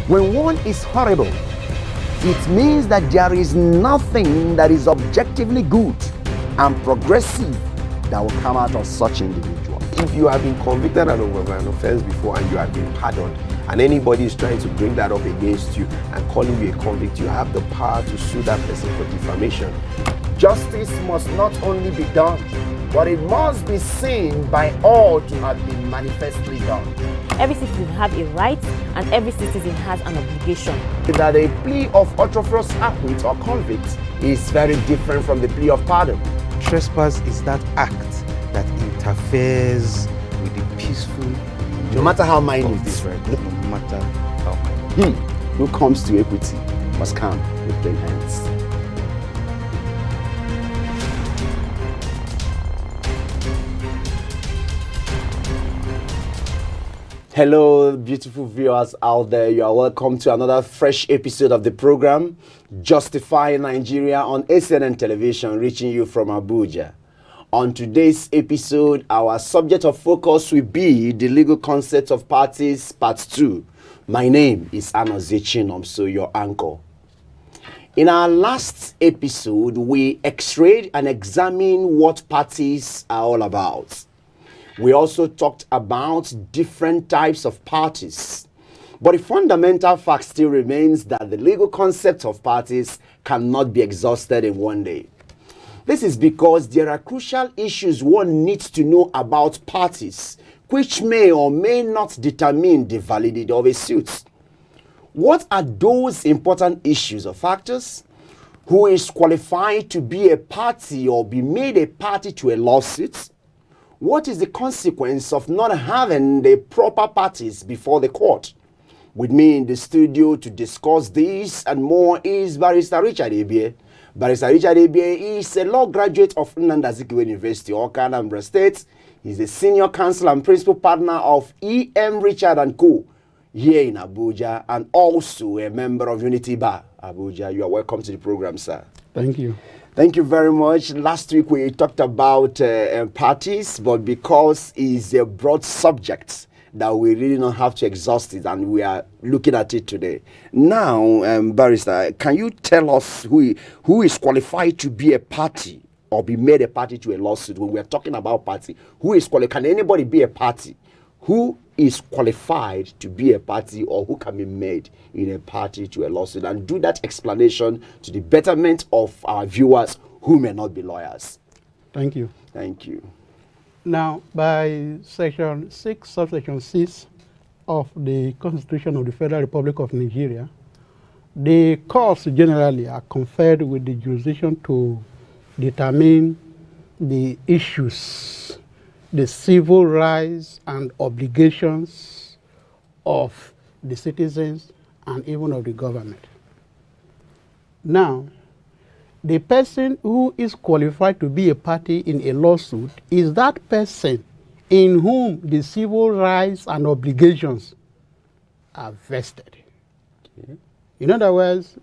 When one is horrible, it means that there is nothing that is objectively good and progressive that will come out of such individual. If you have been convicted of an offense before and you have been pardoned, and anybody is trying to bring that up against you and calling you a convict, you have the power to sue that person for defamation. Justice must not only be done, but it must be seen by all to have been manifestly done. Every citizen has a right and every citizen has an obligation. That a plea of ultra-virus acquit or convict is very different from the plea of pardon. Trespass is that act that interferes with the peaceful. No matter how minute this, right? No matter how minute. Who comes to equity must come with clean hands. Hello, beautiful viewers out there. You are welcome to another fresh episode of the program, Justifying Nigeria on ACNN television, reaching you from Abuja. On today's episode, our subject of focus will be the legal concept of parties, part 2. My name is Anozechinom, so your anchor. In our last episode, we x-rayed and examined what parties are all about. We also talked about different types of parties. But the fundamental fact still remains that the legal concept of parties cannot be exhausted in one day. This is because there are crucial issues one needs to know about parties, which may or may not determine the validity of a suit. What are those important issues or factors? Who is qualified to be a party or be made a party to a lawsuit? What is the consequence of not having the proper parties before the court? With me in the studio to discuss this and more is Barrister Richard Ebie. Barrister Richard Ebie is a law graduate of Nnamdi Azikiwe University, Awka, Anambra State. He's a senior counsel and principal partner of E.M. Richard & Co. here in Abuja, and also a member of Unity Bar, Abuja. You are welcome to the program, sir. Thank you. Thank you very much. Last week we talked about parties, but because it's a broad subject that we really don't have to exhaust it, and we are looking at it today. Now, Barrister, can you tell us who is qualified to be a party or be made a party to a lawsuit? When we are talking about party, who is qualified? Can anybody be a party? Who is qualified to be a party, or who can be made in a party to a lawsuit? And do that explanation to the betterment of our viewers who may not be lawyers. Thank you. Thank you. Now, by Section 6, subsection 6 of the Constitution of the Federal Republic of Nigeria, the courts generally are conferred with the jurisdiction to determine the issues, the civil rights and obligations of the citizens and even of the government. Now, the person who is qualified to be a party in a lawsuit is that person in whom the civil rights and obligations are vested. Okay. In other words,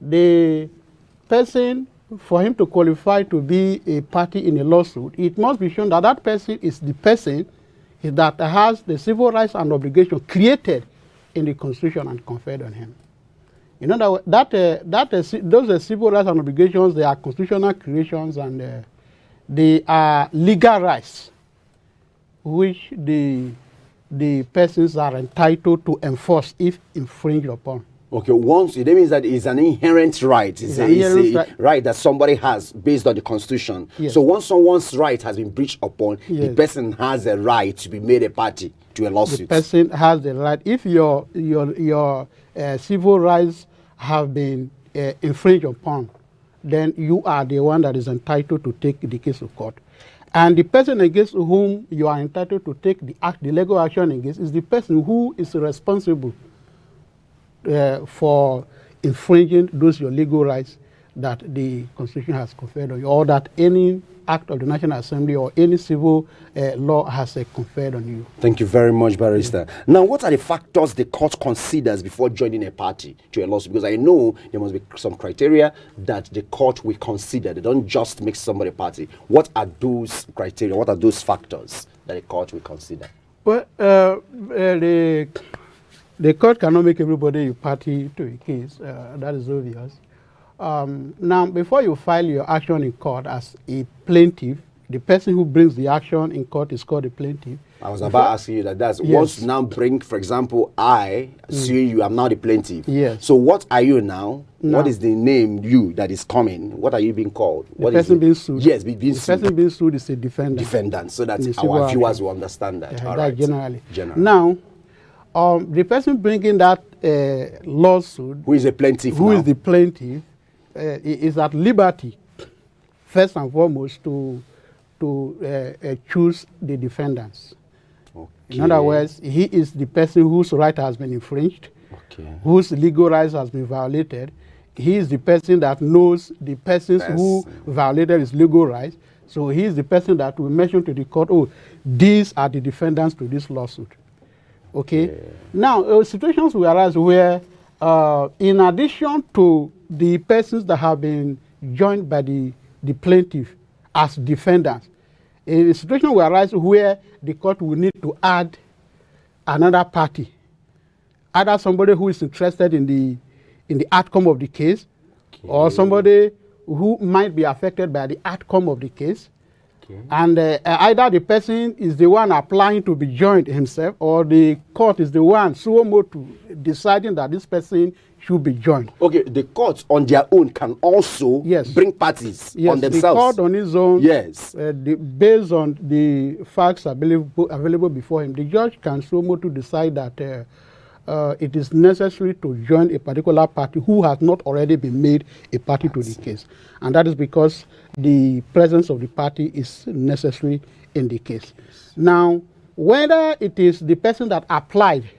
the person, for him to qualify to be a party in a lawsuit, it must be shown that that person is the person that has the civil rights and obligations created in the Constitution and conferred on him. In other words, those civil rights and obligations, they are constitutional creations, and they are legal rights which the persons are entitled to enforce if infringed upon. Okay, that means that it's an inherent right. It's a right that somebody has based on the Constitution. Yes. So once someone's right has been breached upon, yes, the person has a right to be made a party to a lawsuit. The person has the right. If your civil rights have been infringed upon, then you are the one that is entitled to take the case to court. And the person against whom you are entitled to take the legal action against is the person who is responsible for infringing those your legal rights that the Constitution has conferred on you, or that any act of the National Assembly or any civil law has conferred on you. Thank you very much, Barrister. Now, what are the factors the court considers before joining a party to a lawsuit? Because I know there must be some criteria that the court will consider. They don't just make somebody a party. What are those criteria? What are those factors that the court will consider? Well, the court cannot make everybody a party to a case. That is obvious. Now, before you file your action in court as a plaintiff, the person who brings the action in court is called a plaintiff. I was about to ask you that. That's once you now bring, for example, I sue you, I'm now the plaintiff. Yes. So what are you now? What is the name you that is coming? What are you being called? The person being sued. Yes, being sued. The person being sued is a defendant. Defendant. So that In the our civil viewers will understand that. All right. Generally. Generally. Now, the person bringing that lawsuit, Who is a plaintiff who now? is the plaintiff, is at liberty, first and foremost, to choose the defendants. Okay. In other words, he is the person whose right has been infringed, whose legal rights has been violated. He is the person that knows the persons who violated his legal rights. So he is the person that will mention to the court, oh, these are the defendants to this lawsuit. Okay? Yeah. Now, situations will arise where, in addition to the persons that have been joined by the plaintiff as defendants, a situation will arise where the court will need to add another party, either somebody who is interested in the outcome of the case, or somebody who might be affected by the outcome of the case. And either the person is the one applying to be joined himself, or the court is the one suo motu deciding that this person should be joined. Okay, the court on their own can also bring parties on themselves. The court on his own, based on the facts available before him, the judge can suo motu decide that it is necessary to join a particular party who has not already been made a party to the case. And that is because the presence of the party is necessary in the case. Now, whether it is the person that applied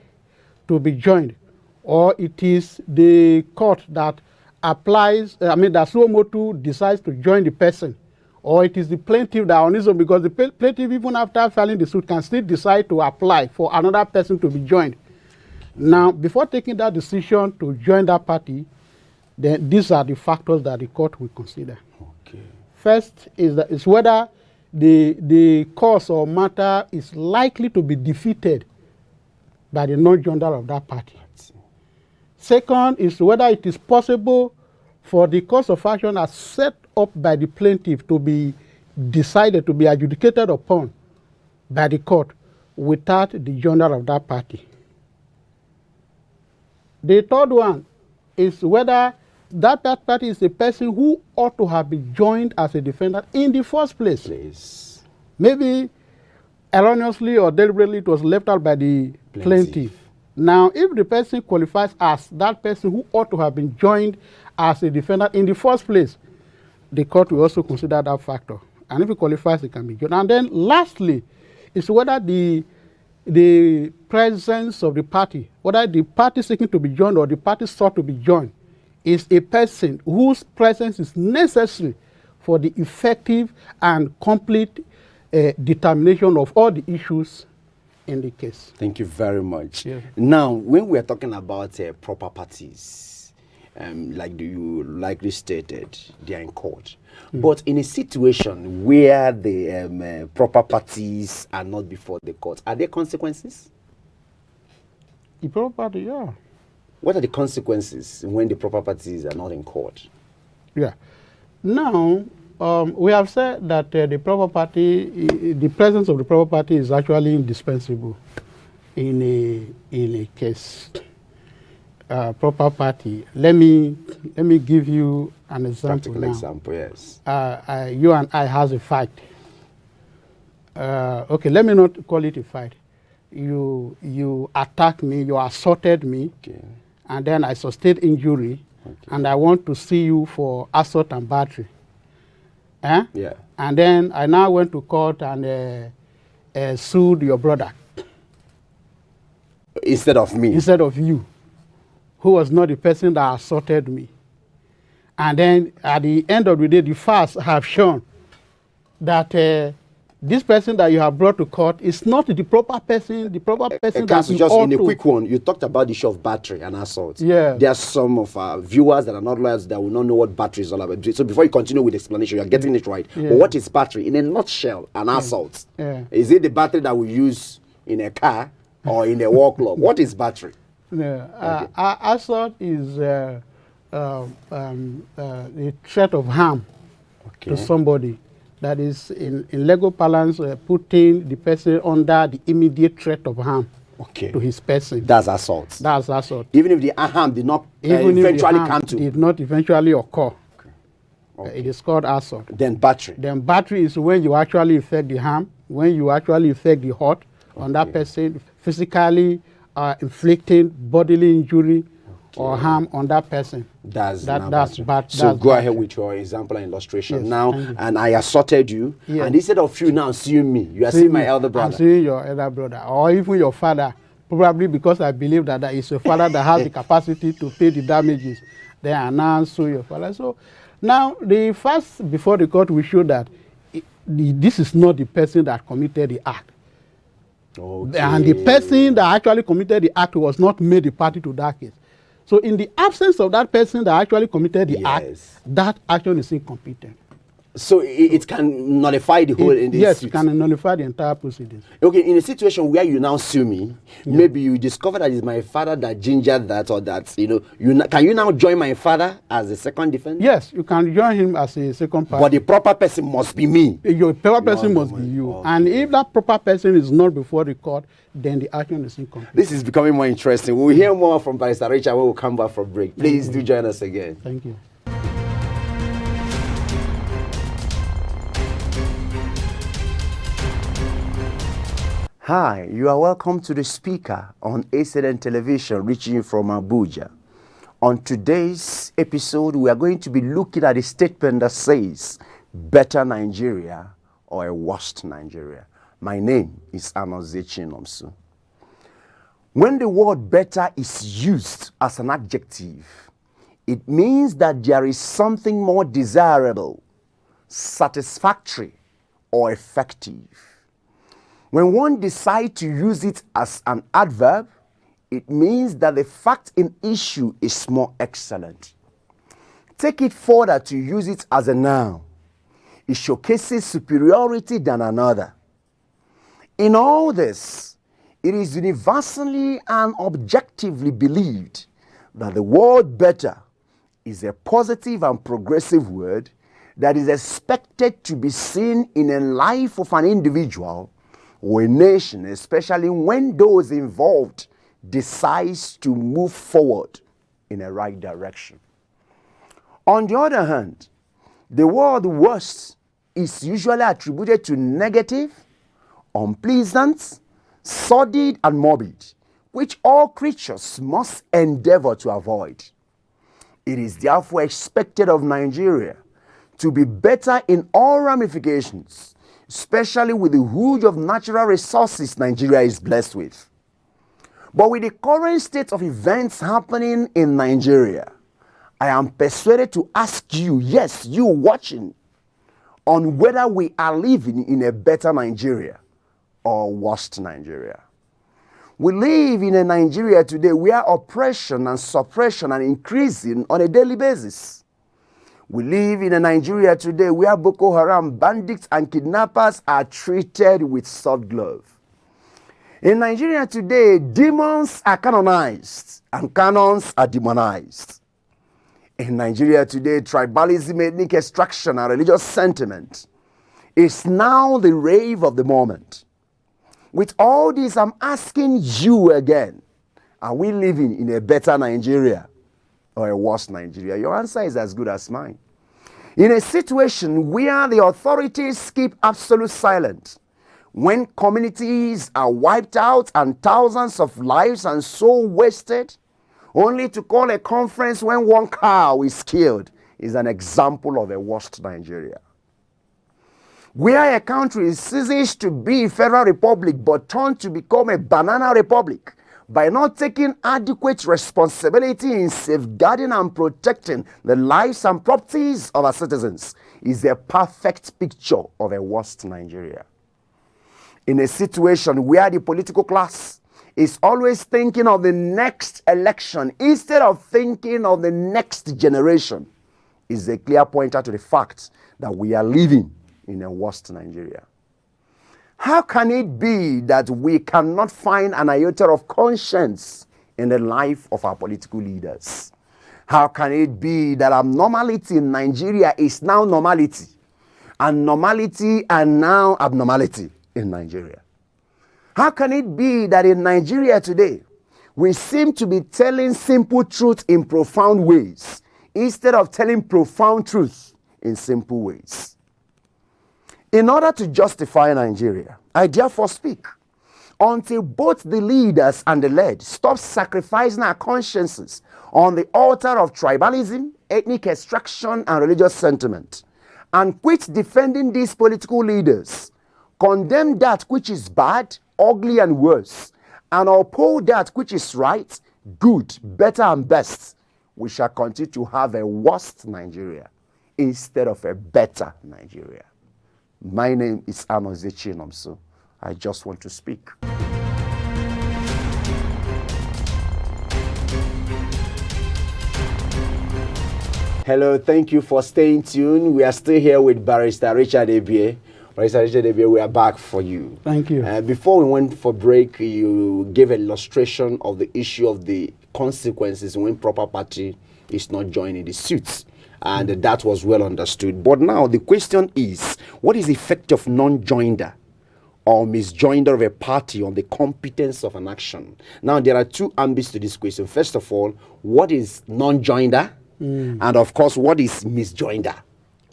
to be joined, or it is the court that applies, that suo motu decides to join the person, or it is the plaintiff that on his own, because the plaintiff, even after filing the suit, can still decide to apply for another person to be joined. Now, before taking that decision to join that party, then these are the factors that the court will consider. Okay. First is whether the cause or matter is likely to be defeated by the non-joiner of that party. Second is whether it is possible for the cause of action as set up by the plaintiff to be decided, to be adjudicated upon by the court without the joiner of that party. The third one is whether that party is a person who ought to have been joined as a defendant in the first place. Maybe erroneously or deliberately it was left out by the plaintiff. Now, if the person qualifies as that person who ought to have been joined as a defendant in the first place, the court will also consider that factor. And if it qualifies, it can be joined. And then lastly, is whether the presence of the party, whether the party seeking to be joined or the party sought to be joined, is a person whose presence is necessary for the effective and complete determination of all the issues in the case. Thank you very much. Yeah. Now, when we are talking about proper parties, like you likely stated, they are in court. But in a situation where the proper parties are not before the court, are there consequences? The proper party, yeah. What are the consequences when the proper parties are not in court? Yeah. Now, we have said that the proper party, the presence of the proper party is actually indispensable in a case. Proper party. Let me give you an example. Practical example, yes. You and I has a fight. Okay, let me not call it a fight. You attacked me, you assaulted me, and then I sustained injury, and I want to sue you for assault and battery. Yeah. And then I now went to court and sued your brother. Instead of me? Instead of you, who was not the person that assaulted me. And then at the end of the day, the facts have shown that this person that you have brought to court is not the proper person, that you just ought in a to. quick one, you talked about the issue of battery and assault. Yeah. There are some of our viewers that are not lawyers that will not know what battery is all about. So before you continue with the explanation, you're getting it right. Yeah. But what is battery? In a nutshell, an assault. Yeah. Is it the battery that we use in a car or in a war club? What is battery? No, assault is the threat of harm to somebody. That is, in legal parlance, putting the person under the immediate threat of harm to his person. That's assault. That's assault. Even if the harm did not Even if the eventually harm come to. did not eventually occur. It is called assault. Then battery. Then battery is when you actually effect the harm, when you actually effect the hurt on that person, physically inflicting bodily injury or harm on that person. That's bad. So That's go ahead battery. with your example and illustration Yes, now. thank you. And I assaulted you. Yes. And instead of you now seeing me, you are seeing my elder brother. I'm seeing your elder brother, or even your father. Probably because I believe that it's your father that has the capacity to pay the damages. Then I now sue your father. So now the first before the court will show that this is not the person that committed the act. Okay. And the person that actually committed the act was not made the party to that case. So in the absence of that person that actually committed the act, that action is incompetent. So it can nullify the whole in this Yes, suit. it can nullify the entire proceedings. Okay, in a situation where you now sue me, maybe you discover that it's my father that gingered that or that, can you now join my father as a second defendant? Yes, you can join him as a second party. But the proper person must be me. Your proper person must be you. Okay. And if that proper person is not before the court, then the action is incomplete. This is becoming more interesting. We'll hear more from Barrister Richard when we come back from break. Please do join us again. Thank you. Hi, you are welcome to the speaker on ACNN Television, reaching you from Abuja. On today's episode, we are going to be looking at a statement that says, better Nigeria or a worse Nigeria. My name is Anozechi Nomsu. When the word better is used as an adjective, it means that there is something more desirable, satisfactory, or effective. When one decides to use it as an adverb, it means that the fact in issue is more excellent. Take it further to use it as a noun. It showcases superiority than another. In all this, it is universally and objectively believed that the word better is a positive and progressive word that is expected to be seen in the life of an individual or a nation, especially when those involved decides to move forward in a right direction. On the other hand, the word worst is usually attributed to negative, unpleasant, sordid, and morbid, which all creatures must endeavor to avoid. It is therefore expected of Nigeria to be better in all ramifications, especially with the huge of natural resources Nigeria is blessed with. But with the current state of events happening in Nigeria, I am persuaded to ask you, yes, you watching, on whether we are living in a better Nigeria or worse Nigeria. We live in a Nigeria today where oppression and suppression are increasing on a daily basis. We live in a Nigeria today where Boko Haram bandits and kidnappers are treated with soft glove. In Nigeria today, demons are canonized and canons are demonized. In Nigeria today, tribalism, ethnic extraction, and religious sentiment is now the rave of the moment. With all this, I'm asking you again, are we living in a better Nigeria or a worse Nigeria? Your answer is as good as mine. In a situation where the authorities keep absolute silence, when communities are wiped out and thousands of lives and soul wasted, only to call a conference when one cow is killed, is an example of a worst Nigeria. Where a country ceases to be a federal republic but turned to become a banana republic by not taking adequate responsibility in safeguarding and protecting the lives and properties of our citizens, is a perfect picture of a worst Nigeria. In a situation where the political class is always thinking of the next election instead of thinking of the next generation, is a clear pointer to the fact that we are living in a worst Nigeria. How can it be that we cannot find an iota of conscience in the life of our political leaders? How can it be that abnormality in Nigeria is now normality, and normality and now abnormality in Nigeria? How can it be that in Nigeria today, we seem to be telling simple truth in profound ways instead of telling profound truth in simple ways? In order to justify Nigeria, I therefore speak until both the leaders and the led stop sacrificing our consciences on the altar of tribalism, ethnic extraction, and religious sentiment, and quit defending these political leaders, condemn that which is bad, ugly, and worse, and uphold that which is right, good, better, and best, we shall continue to have a worse Nigeria instead of a better Nigeria. My name is Anozechi Nomso. I just want to speak. Hello, thank you for staying tuned. We are still here with Barrister Richard Ebie. Barrister Richard Ebie, we are back for you. Thank you. Before we went for break, you gave an illustration of the issue of the consequences when proper party is not joining the suits. And that was well understood. But now the question is, what is the effect of non-joinder or misjoinder of a party on the competence of an action? Now, there are two ambits to this question. First of all, what is non-joinder? And of course, what is misjoinder?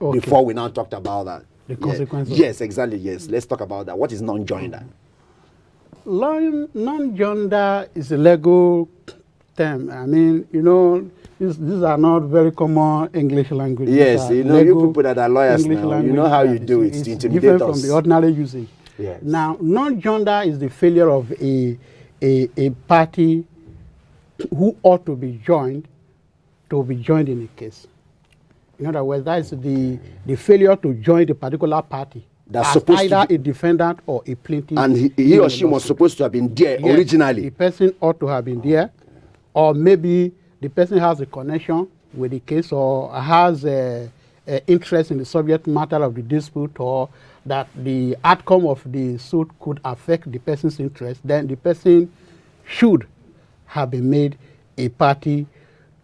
Okay. Before we now talked about that. The consequences. Yes, exactly, yes. Let's talk about that. What is non-joinder? Non-joinder is a legal term. I mean, you know, these are not very common English language. Yes, you know, you people that are lawyers English now, you know how you do it it's to intimidate different us. from the ordinary usage. Yes. Now, non-joinder is the failure of a party who ought to be joined in a case. In other words, that is the failure to join the particular party That's as supposed either to a defendant or a plaintiff. And he or she was supposed to have been there Yes, originally. the person ought to have been there, or maybe the person has a connection with the case or has a interest in the subject matter of the dispute, or that the outcome of the suit could affect the person's interest. Then the person should have been made a party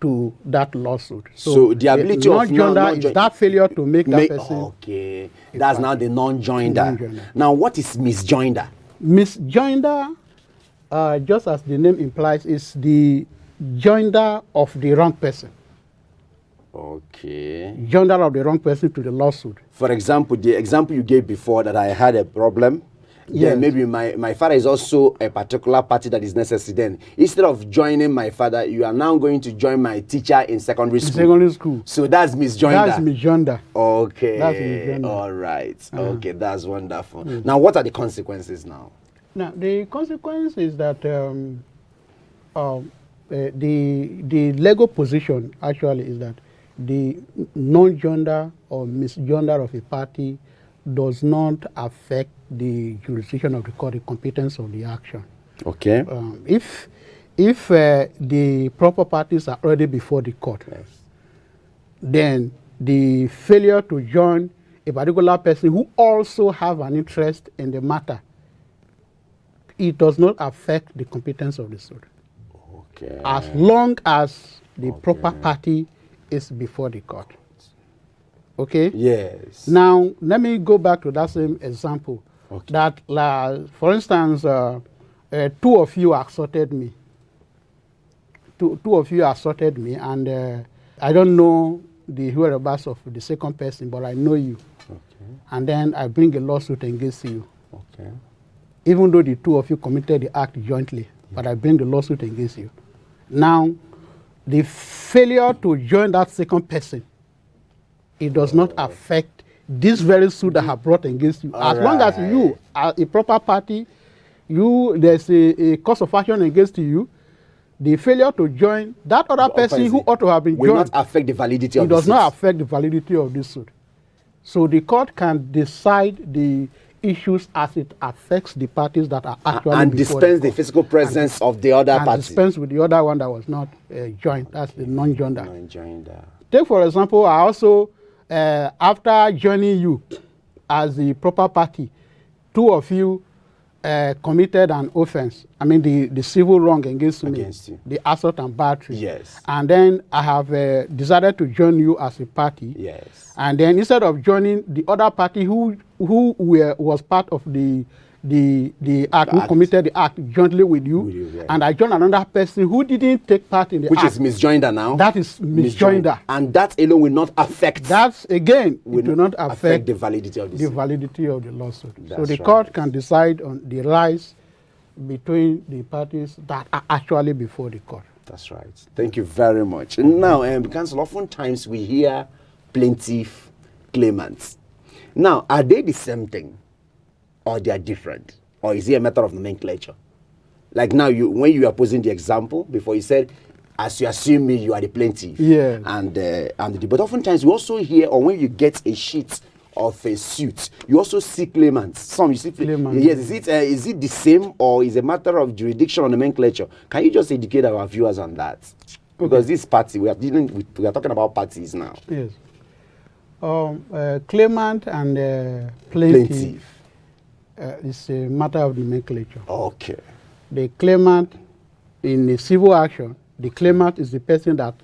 to that lawsuit. So the ability of non-joinder is that failure to make that person. Okay, that's now the non-joinder. Non-joinder. Now, what is misjoinder? Misjoinder, just as the name implies, is the joinder of the wrong person. Okay. Joinder of the wrong person to the lawsuit. For example, the example you gave before that I had a problem, Yes. then maybe my father is also a particular party that is necessary. Then instead of joining my father, you are now going to join my teacher in secondary school. Secondary school. So that's misjoinder. That's misjoinder. Okay. That's misjoinder. All right. Okay, that's wonderful. Now, what are the consequences now? Now, the consequence is that the legal position actually is that the non-joinder or misjoinder of a party does not affect the jurisdiction of the court, the competence of the action. Okay. If the proper parties are already before the court, Yes. then the failure to join a particular person who also have an interest in the matter, it does not affect the competence of the suit, Okay. as long as the proper party is before the court. Okay? Yes. Now, let me go back to that same example. Okay. That, for instance, two of you assaulted me. Two of you assaulted me, and I don't know the whereabouts of the second person, but I know you. Okay. And then I bring a lawsuit against you, Okay. even though the two of you committed the act jointly, but I bring the lawsuit against you. Now, the failure to join that second person, it does not affect this very suit that I have brought against you. As long as you are a proper party, there's a cause of action against you, the failure to join that other person who ought to have been will joined, not affect the validity of it the does not suit. affect the validity of this suit. So the court can decide the issues as it affects the parties that are actually and before dispense the court. physical presence of the other And party. dispense with the other one that was not joined. That's the non-joinder. Non-joinder. Take, for example, I also, after joining you as the proper party, two of you committed an offense, I mean the civil wrong against me, you. the assault and battery. Yes. And then I have decided to join you as a party. Yes. And then instead of joining the other party who was part of the act, who committed the act jointly with you, yeah. and I joined another person who didn't take part in the Which act. is misjoinder now. That is misjoinder. And that alone will not affect. That's again, it will not affect the validity of the lawsuit. So That's the right. court can decide on the rights between the parties that are actually before the court. That's right. Thank you very much. Now, counsel, oftentimes we hear plaintiff, claimants. Now, are they the same thing, or they are different, or is it a matter of nomenclature? Like now, when you are posing the example before, you said, as you assume me, you are the plaintiff. Yeah. But oftentimes we also hear, or when you get a sheet of a suit, you also see claimants. Some you see Claimants. Yes, is it the same, or is it a matter of jurisdiction or nomenclature? Can you just educate our viewers on that? Because this party we are talking about parties now. Yes. Claimant and plaintiff is a matter of nomenclature. Okay. The claimant in a civil action, the claimant is the person that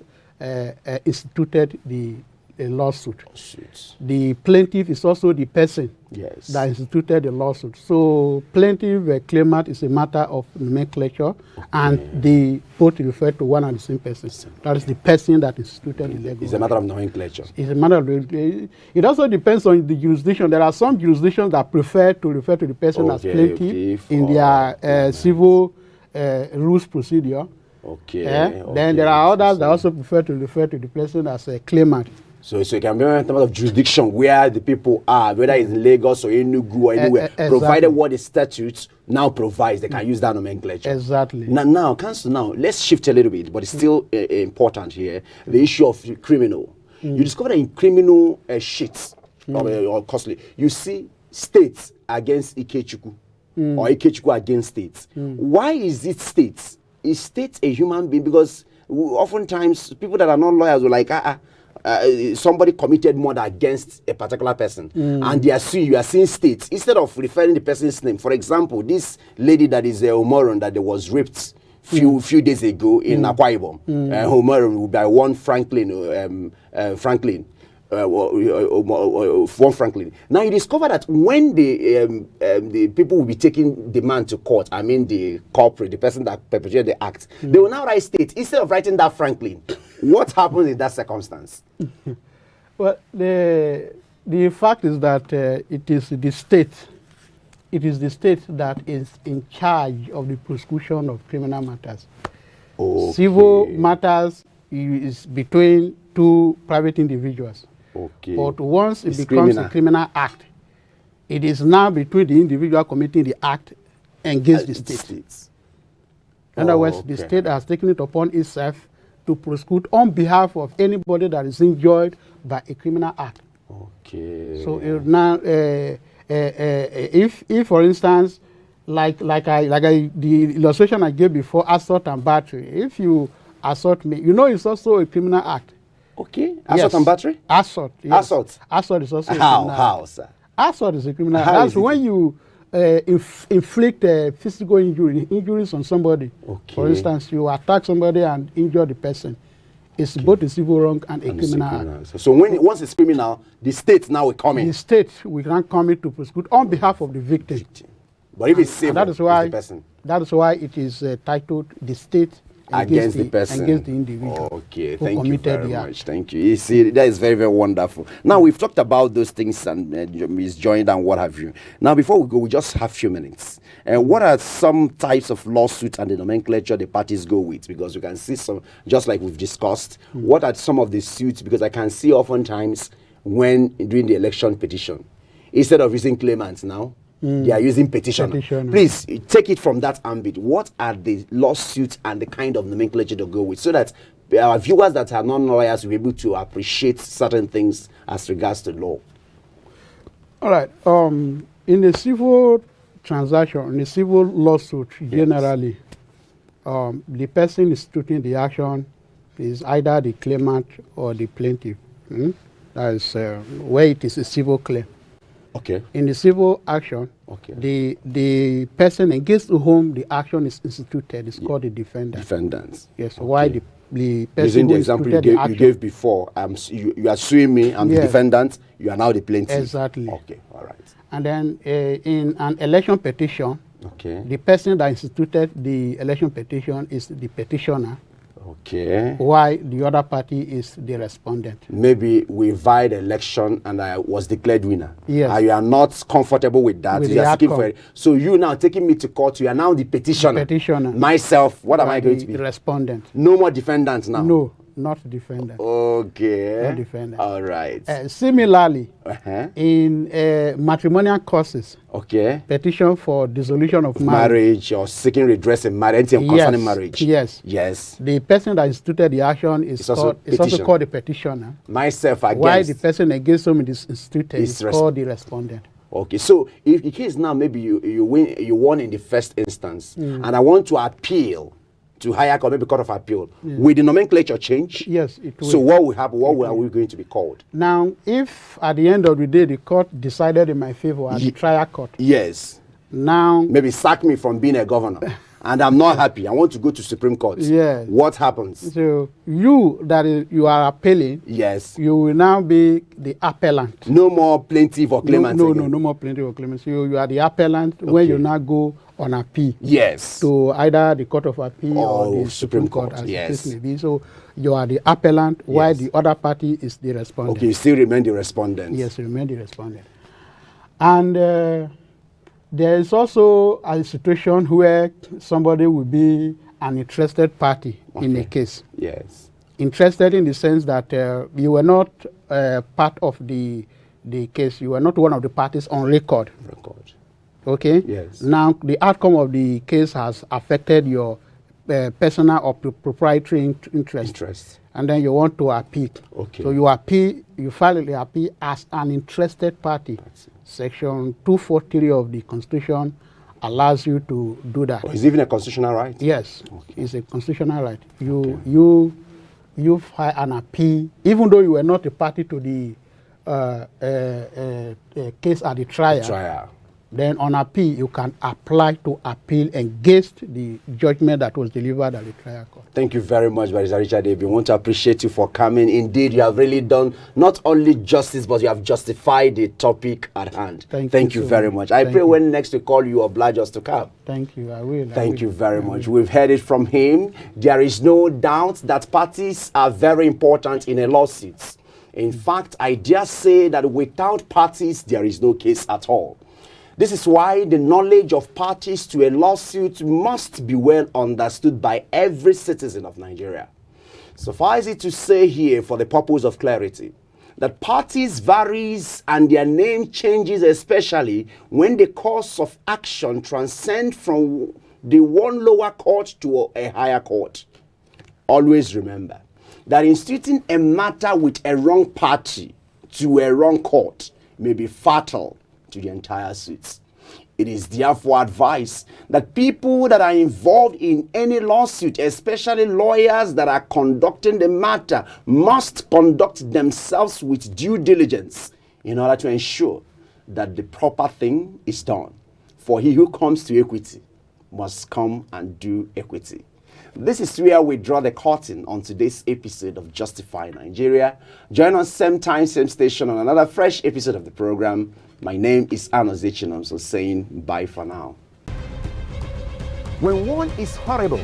instituted the lawsuit. Suits. The plaintiff is also the person Yes. that instituted the lawsuit. So plaintiff, claimant is a matter of nomenclature, and they both refer to one and the same person. That is the person that instituted the legal. It's a matter of nomenclature. It's a matter of, it also depends on the jurisdiction. There are some jurisdictions that prefer to refer to the person as plaintiff in their civil rules procedure. Okay. Then there are others that also prefer to refer to the person as a claimant. So it can be a matter of jurisdiction where the people are, whether it's in Lagos or Enugu or anywhere, provided what the statute now provides, they can use that nomenclature. Exactly. Now, counsel, let's shift a little bit, but it's still important here. The issue of criminal. You discover that in criminal sheets or costly, you see states against Ikechukwu or Ikechukwu against states. Why is it states? Is states a human being? Because oftentimes people that are not lawyers will like, somebody committed murder against a particular person, and they are suing, you are seeing states instead of referring the person's name. For example, this lady that is Omoron that was raped few days ago in Akwa Ibom, Omoron by one Franklin. One Franklin. Now you discover that when the people will be taking the man to court, I mean the culprit, the person that perpetrated the act, they will now write state instead of writing that Franklin. What happens in that circumstance? Well, the fact is that it is the state that is in charge of the prosecution of criminal matters. Okay. Civil matters is between two private individuals. Okay. But once it It's becomes a criminal act, it is now between the individual committing the act against the state. States. In other words, the state has taken it upon itself to prosecute on behalf of anybody that is injured by a criminal act. Okay. So now, if for instance, the illustration I gave before, assault and battery, if you assault me, it's also a criminal act. Okay. Assault and battery? Assault. Yes. Assault. Assault is also a criminal act. How, sir? Assault is a criminal act. How That's is it? when you inflict physical injuries on somebody. Okay. For instance, you attack somebody and injure the person. It's both a civil wrong and a criminal act. So once it's criminal, the state now will come in. The state will can come in to prosecute on behalf of the victim. But if it's civil, And it's the person. that is why it is titled the state Against the person. against the individual. Okay, who thank you committed very the act. much. Thank you. You see, that is very, very wonderful. Now, we've talked about those things and misjoined and what have you. Now, before we go, we just have a few minutes. What are some types of lawsuits and the nomenclature the parties go with? Because you can see some, just like we've discussed, what are some of the suits? Because I can see oftentimes when during the election petition, instead of using claimants now, they are using petitioner. Please take it from that ambit. What are the lawsuits and the kind of nomenclature to go with, so that our viewers that are non-lawyers will be able to appreciate certain things as regards to law? All right. In a civil transaction, in a civil lawsuit, generally, the person instituting the action is either the claimant or the plaintiff. That is where it is a civil claim. Okay. In the civil action, Okay. the person against whom the action is instituted is called the defendant. Defendants. Yes. Okay. Why the person Using who the example instituted the you action. gave before, you are suing me, I'm the Yes. defendant, you are now the plaintiff. Exactly. Okay, all right. And then in an election petition, Okay. the person that instituted the election petition is the petitioner, Okay. while the other party is the respondent. Maybe we vied election and I was declared winner. Yes. And you are not comfortable with that. With You the are seeking for outcome. it. So you now taking me to court, you are now the petitioner. Petitioner. Myself, what am You I are going the to be? respondent. No more defendant now. No, not defendant. Okay. Not defendant. All right. Similarly, Uh-huh. in matrimonial causes, Okay. petition for dissolution of marriage, Marriage or seeking redress in marriage, anything concerning marriage. Yes. Yes. The person that instituted the action is It's also called, it's also petitioner. called the petitioner. Myself against. While the person against whom it is instituted Is is called the respondent. Okay, so if in case now maybe you won in the first instance, and I want to appeal to higher court, maybe court of appeal, will the nomenclature change? Yes, it will. So what will happen? What are we going to be called? Now, if at the end of the day the court decided in my favor at the trial court, Yes, now maybe sack me from being a governor, and I'm not happy. I want to go to Supreme Court. Yes. What happens? so you are appealing, Yes. you will now be the appellant. No more plaintiff or claimant. No again. more plaintiff or claimant. So you are the appellant when you now go on appeal Yes. to either the Court of Appeal or Oh, the Supreme Supreme Court, Court, as yes. the case may be. So you are the appellant while Yes. the other party is the respondent. Okay, you still remain the respondent. Yes, remain the respondent. And there is also a situation where somebody will be an interested party in a case. Yes. Interested in the sense that you were not part of the case. You were not one of the parties on record. Record. Okay? Yes. Now, the outcome of the case has affected your personal or proprietary interest. And then you want to appeal. Okay. So you appeal, you file the appeal as an interested party. Section 243 of the Constitution allows you to do that. Oh, is it even a constitutional right? Yes, it's a constitutional right. You file an appeal, even though you were not a party to the case at the trial. Then on appeal, you can apply to appeal against the judgment that was delivered at the trial court. Thank you very much, Barrister Richard David. We want to appreciate you for coming. Indeed, you have really done not only justice, but you have justified the topic at hand. Thank you so very much. I pray when next we call you, oblige us to come. Thank you. I will. Thank you very much. We've heard it from him. There is no doubt that parties are very important in a lawsuit. In fact, I dare say that without parties, there is no case at all. This is why the knowledge of parties to a lawsuit must be well understood by every citizen of Nigeria. Suffice it to say here, for the purpose of clarity, that parties varies and their name changes, especially when the course of action transcends from the one lower court to a higher court. Always remember that instituting a matter with a wrong party to a wrong court may be fatal to the entire suit. It is therefore advised that people that are involved in any lawsuit, especially lawyers that are conducting the matter, must conduct themselves with due diligence in order to ensure that the proper thing is done. For he who comes to equity must come and do equity. This is where we draw the curtain on today's episode of Justify Nigeria. Join us same time, same station on another fresh episode of the program. My name is Anozichinam, so saying bye for now. When one is horrible,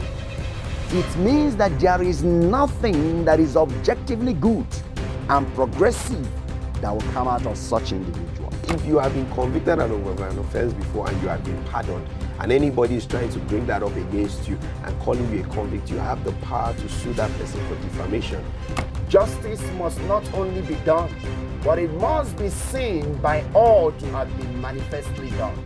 it means that there is nothing that is objectively good and progressive that will come out of such individual. If you have been convicted of an offense before and you have been pardoned, and anybody is trying to bring that up against you and calling you a convict, you have the power to sue that person for defamation. Justice must not only be done, but it must be seen by all to have been manifestly done.